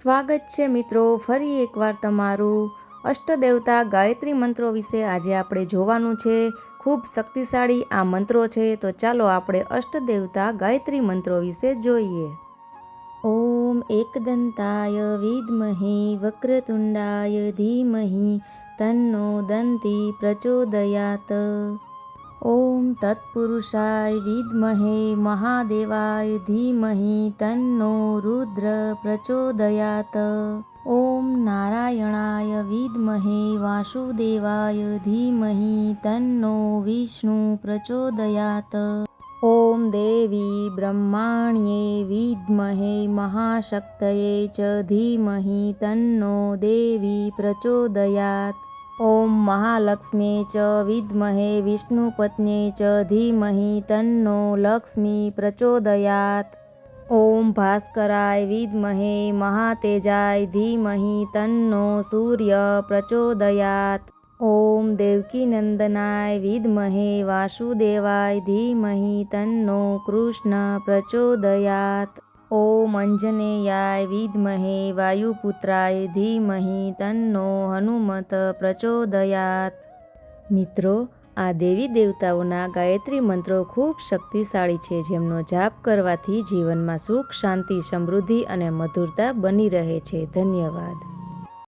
સ્વાગત છે મિત્રો, ફરી એકવાર તમારું અષ્ટદેવતા ગાયત્રી મંત્રો વિશે આજે આપણે જોવાનું છે। ખૂબ શક્તિશાળી આ મંત્રો છે, તો ચાલો આપણે અષ્ટદેવતા ગાયત્રી મંત્રો વિશે જોઈએ। ઓમ एकदन्ताय विद्महे वक्रतुण्डाय धीमहि तन्नो दन्ती प्रचोदयात्। ओम तत्पुरुषाय विद्महे महादेवाय धीमहि तन्नो रुद्र प्रचोदयात्। ओम नारायणाय विद्महे वासुदेवाय धीमहि तन्नो विष्णु प्रचोदयात्। ओम देवी ब्रह्माण्ये विद्महे महाशक्तये च धीमहि तन्नो देवी प्रचोदयात्। ओम महालक्ष्मी च विद्महे विष्णुपत्न्ये च धीमहि तन्नो लक्ष्मी प्रचोदयात्। ओम भास्कराय विद्महे महातेजाय धीमहि तन्नो सूर्य प्रचोदयात्। ओम देवकीनंदनाय विद्महे वासुदेवाय धीमहि तन्नो कृष्ण प्रचोदयात्। ओम अंजनेयाय विद्महे वायुपुत्राय धीमहि तन्नो हनुमत प्रचोदयात्। मित्रों, आ देवी देवताओना गायत्री मंत्रो खूब शक्तिशाળી છે, જેમનો જાપ કરવાથી જીવનમાં સુખ, શાંતિ, સમૃદ્ધિ અને મધુરતા બની રહે છે। ધન્યવાદ।